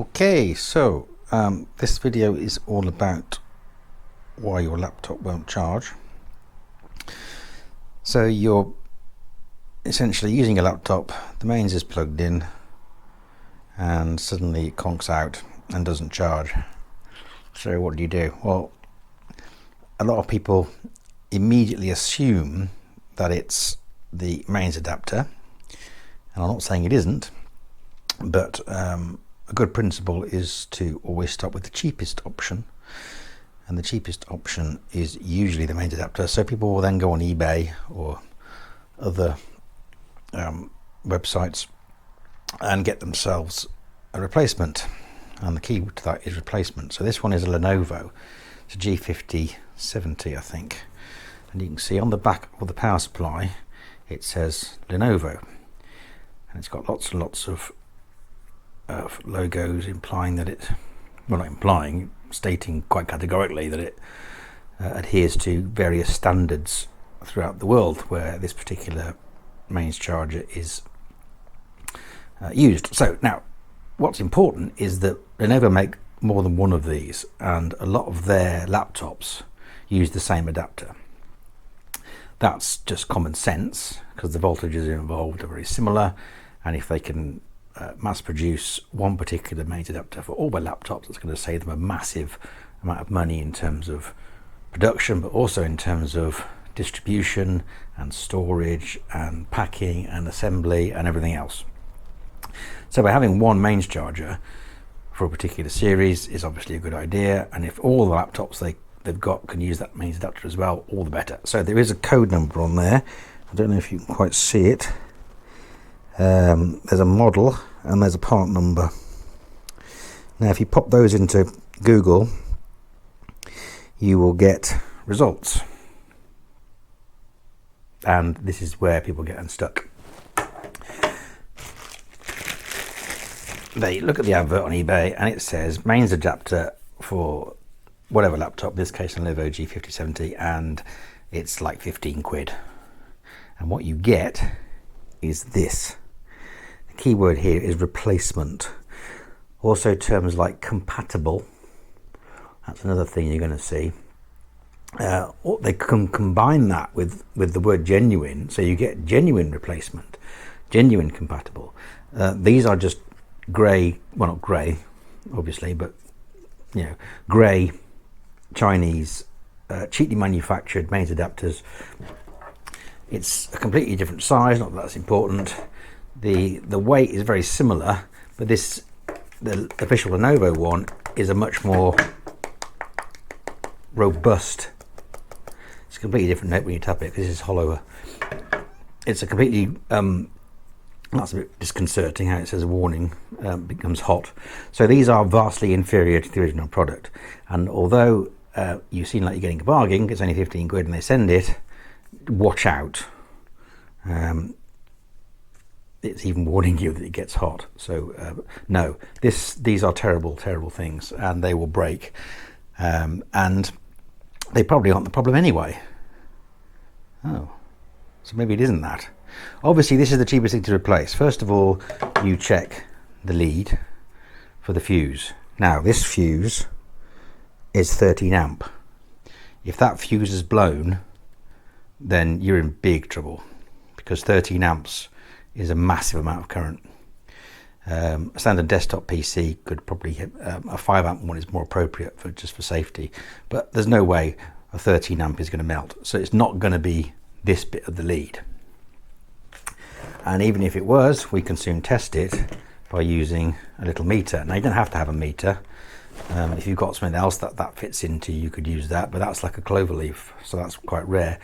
Okay, so this video is all about why your laptop won't charge. So you're essentially using a laptop, the mains is plugged in, and suddenly it conks out and doesn't charge. So what do? Well, a lot of people immediately assume that it's the mains adapter, and I'm not saying it isn't, but a good principle is to always start with the cheapest option, and the cheapest option is usually the mains adapter. So people will then go on eBay or other websites and get themselves a replacement, and the key to that is replacement. So this one is a Lenovo, it's a G50-70 I think, and you can see on the back of the power supply it says Lenovo, and it's got lots and lots of logos implying that it, well, not implying, stating quite categorically that it adheres to various standards throughout the world where this particular mains charger is used. So now what's important is that Lenovo make more than one of these, and a lot of their laptops use the same adapter. That's just common sense because the voltages involved are very similar, and if they can mass produce one particular mains adapter for all their laptops, it's going to save them a massive amount of money in terms of production, but also in terms of distribution and storage and packing and assembly and everything else. So by having one mains charger for a particular series is obviously a good idea, and if all the laptops they've got can use that mains adapter as well, all the better. So there is a code number on there. I don't know if you can quite see it. There's a model and there's a part number. Now if you pop those into Google, you will get results, and this is where people get unstuck. They look at the advert on eBay and it says mains adapter for whatever laptop, in this case Lenovo G50-70, and it's like 15 quid, and what you get is this. The key word here is replacement. Also terms like compatible, that's another thing you're going to see. Or they can combine that with the word genuine, so you get genuine replacement, genuine compatible. These are just grey, well not grey obviously, but you know, grey Chinese cheaply manufactured mains adapters. It's a completely different size, not that that's important. The weight is very similar, but the official Lenovo one is a much more robust. It's a completely different note when you tap it. This is hollower. It's a completely that's a bit disconcerting how it says warning, becomes hot. So these are vastly inferior to the original product, and although you seem like you're getting a bargain, it's only 15 quid and they send it, watch out. It's even warning you that it gets hot. So no, these are terrible things, and they will break, and they probably aren't the problem anyway. Oh, so maybe it isn't that. Obviously this is the cheapest thing to replace. First of all, you check the lead for the fuse. Now this fuse is 13 amp. If that fuse is blown, then you're in big trouble, because 13 amps is a massive amount of current. A standard desktop PC could probably hit a 5 amp one is more appropriate for just for safety, but there's no way a 13 amp is going to melt, so it's not going to be this bit of the lead. And even if it was, we can soon test it by using a little meter. Now you don't have to have a meter. If you've got something else that fits into, you could use that, but that's like a clover leaf, so that's quite rare.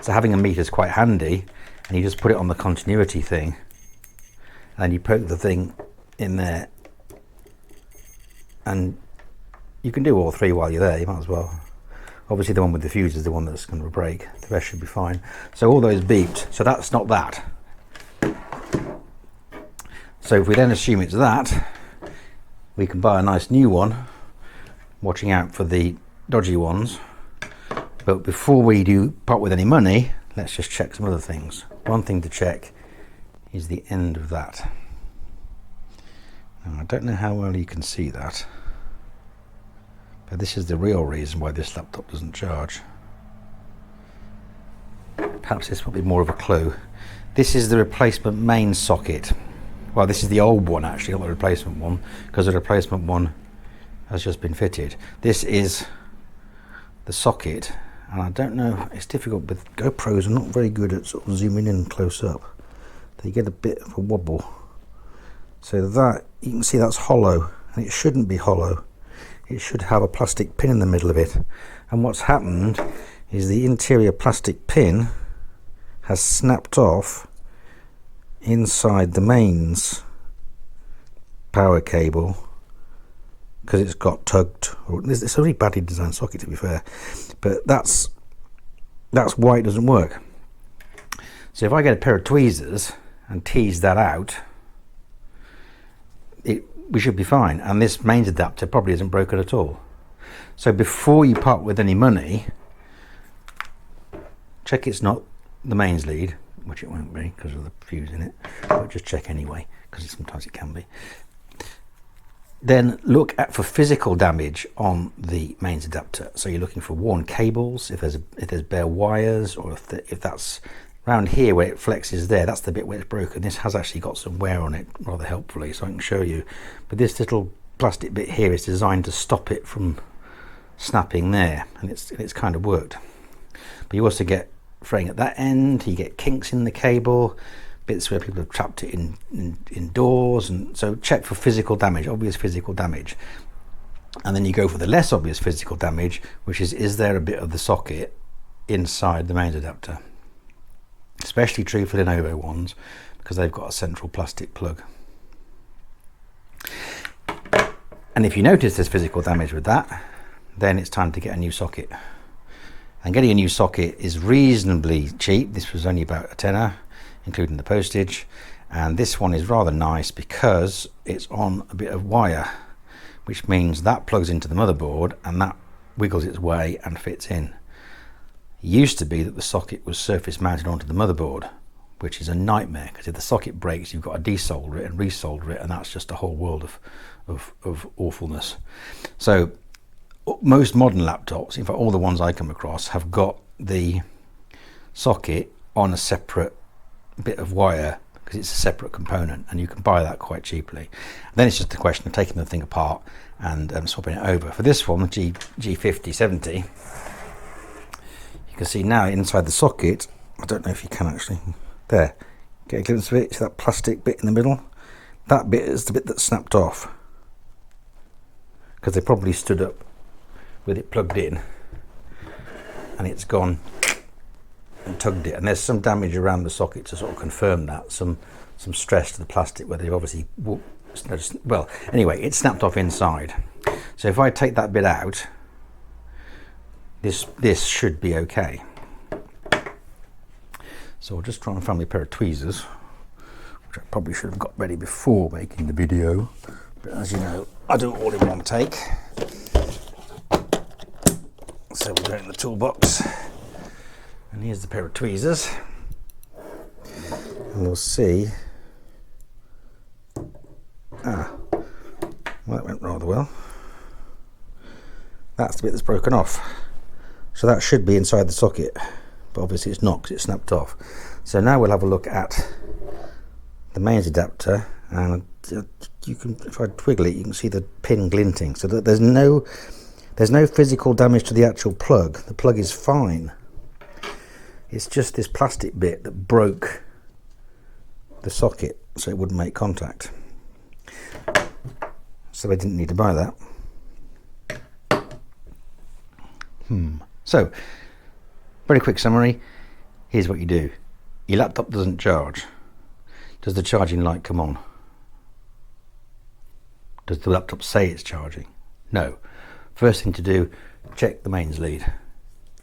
So having a meter is quite handy, and you just put it on the continuity thing and you poke the thing in there, and you can do all three while you're there. You might as well. Obviously the one with the fuse is the one that's going to break, the rest should be fine. So all those beeped, so that's not that. So if we then assume it's that, we can buy a nice new one, watching out for the dodgy ones. But before we do part with any money, let's just check some other things. One thing to check is the end of that. Now, I don't know how well you can see that, but this is the real reason why this laptop doesn't charge. Perhaps this will be more of a clue. This is the replacement main socket. Well, this is the old one actually, not the replacement one, because the replacement one has just been fitted. This is the socket, and I don't know, it's difficult with GoPros. I'm not very good at sort of zooming in close up. They get a bit of a wobble. So that, you can see that's hollow, and it shouldn't be hollow. It should have a plastic pin in the middle of it. And what's happened is the interior plastic pin has snapped off inside the mains power cable because it's got tugged. It's a really badly designed socket, to be fair, but that's why it doesn't work. So if I get a pair of tweezers and tease that out, we should be fine, and this mains adapter probably isn't broken at all. So before you part with any money, check it's not the mains lead, which it won't be because of the fuse in it, but just check anyway, because sometimes it can be. Then look for physical damage on the mains adapter. So you're looking for worn cables, if there's bare wires, or if that's around here where it flexes there, that's the bit where it's broken. This has actually got some wear on it rather helpfully, so I can show you. But this little plastic bit here is designed to stop it from snapping there, and it's kind of worked. But you also get fraying at that end, you get kinks in the cable, bits where people have trapped it in doors, and so check for physical damage, obvious physical damage. And then you go for the less obvious physical damage, which is there a bit of the socket inside the mains adapter? Especially true for Lenovo ones, because they've got a central plastic plug. And if you notice there's physical damage with that, then it's time to get a new socket. And getting a new socket is reasonably cheap. This was only about a tenner, including the postage. And this one is rather nice because it's on a bit of wire, which means that plugs into the motherboard and that wiggles its way and fits in. It used to be that the socket was surface mounted onto the motherboard, which is a nightmare, because if the socket breaks, you've got to desolder it and resolder it, and that's just a whole world of awfulness. So most modern laptops, in fact all the ones I come across, have got the socket on a separate bit of wire, because it's a separate component, and you can buy that quite cheaply. And then it's just a question of taking the thing apart and swapping it over. For this one, the G50-70, you can see now inside the socket, I don't know if you can actually, there, get a glimpse of it, see that plastic bit in the middle? That bit is the bit that snapped off, because they probably stood up with it plugged in and it's gone and tugged it, and there's some damage around the socket to sort of confirm that, some stress to the plastic where they've obviously, well, anyway, it snapped off inside. So if I take that bit out, this should be okay. So I'll just try and find me a pair of tweezers, which I probably should have got ready before making the video, but as you know, I do it all in one take. So we'll go in the toolbox, and here's the pair of tweezers, and we'll see. Well, that went rather well. That's the bit that's broken off. So that should be inside the socket, but obviously it's not because it snapped off. So now we'll have a look at the mains adapter, and you can, if I twiggle it, you can see the pin glinting. So that there's no physical damage to the actual plug. The plug is fine. It's just this plastic bit that broke the socket, so it wouldn't make contact. So I didn't need to buy that. So, very quick summary. Here's what you do. Your laptop doesn't charge. Does the charging light come on? Does the laptop say it's charging? No. First thing to do, check the mains lead.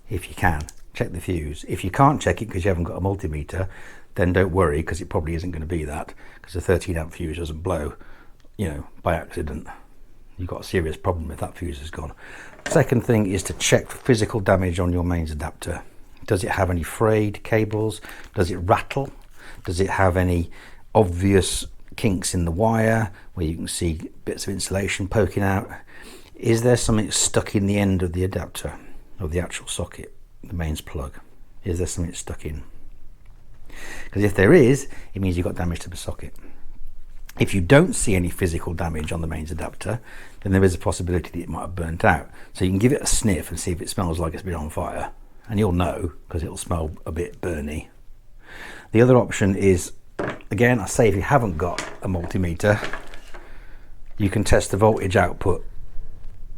If you can, check the fuse. If you can't check it because you haven't got a multimeter, then don't worry, because it probably isn't going to be that, because a 13 amp fuse doesn't blow, you know, by accident. You've got a serious problem if that fuse is gone. Second thing is to check for physical damage on your mains adapter. Does it have any frayed cables? Does it rattle? Does it have any obvious kinks in the wire where you can see bits of insulation poking out. Is there something stuck in the end of the adapter, of the actual socket, the mains plug? Is there something stuck in? Because if there is, it means you've got damage to the socket. If you don't see any physical damage on the mains adapter, then there is a possibility that it might have burnt out. So you can give it a sniff and see if it smells like it's been on fire, and you'll know because it'll smell a bit burny. The other option is, again, I say if you haven't got a multimeter, you can test the voltage output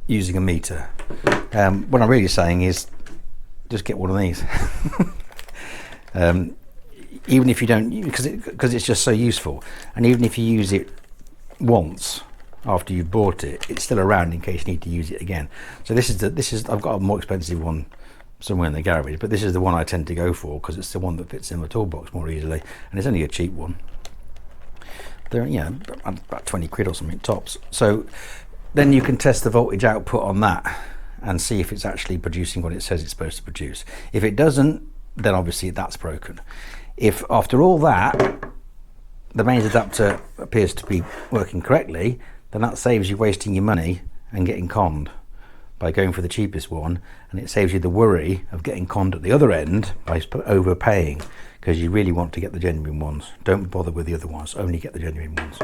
using a meter. What I'm really saying is just get one of these. Even if you don't, because it's just so useful, and even if you use it once after you've bought it, it's still around in case you need to use it again. So this is I've got a more expensive one somewhere in the garage, but this is the one I tend to go for because it's the one that fits in my toolbox more easily, and it's only a cheap one. They're, you know, about 20 quid or something tops. So then you can test the voltage output on that and see if it's actually producing what it says it's supposed to produce. If it doesn't, then obviously that's broken. If after all that the mains adapter appears to be working correctly, then that saves you wasting your money and getting conned by going for the cheapest one, and it saves you the worry of getting conned at the other end by overpaying, because you really want to get the genuine ones. Don't bother with the other ones, only get the genuine ones.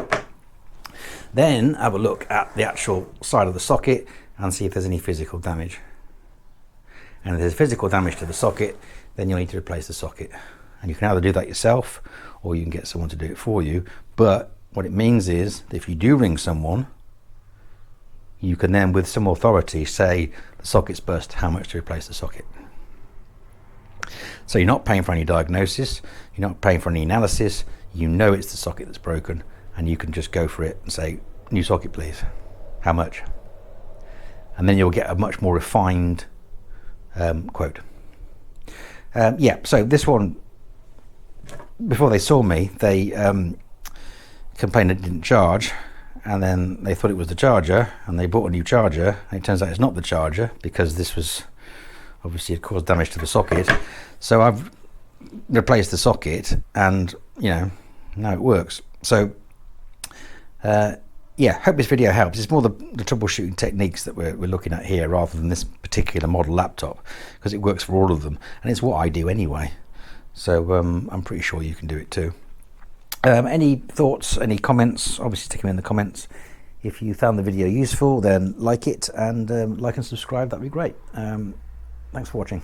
Then have a look at the actual side of the socket and see if there's any physical damage. And if there's physical damage to the socket, then you'll need to replace the socket. And you can either do that yourself or you can get someone to do it for you. But what it means is that if you do ring someone, you can then with some authority say the socket's burst, how much to replace the socket. So you're not paying for any diagnosis, you're not paying for any analysis, you know it's the socket that's broken, and you can just go for it and say, new socket please, how much? And then you'll get a much more refined quote. Yeah, so this one, before they saw me, they complained it didn't charge, and then they thought it was the charger, and they bought a new charger, and it turns out it's not the charger, because this was obviously it caused damage to the socket. So I've replaced the socket, and you know, now it works. So yeah, hope this video helps. It's more the troubleshooting techniques that we're looking at here rather than this particular model laptop, because it works for all of them, and it's what I do anyway. So I'm pretty sure you can do it too. Any thoughts, any comments, obviously stick them in the comments. If you found the video useful, then like it, and like and subscribe, that'd be great. Thanks for watching.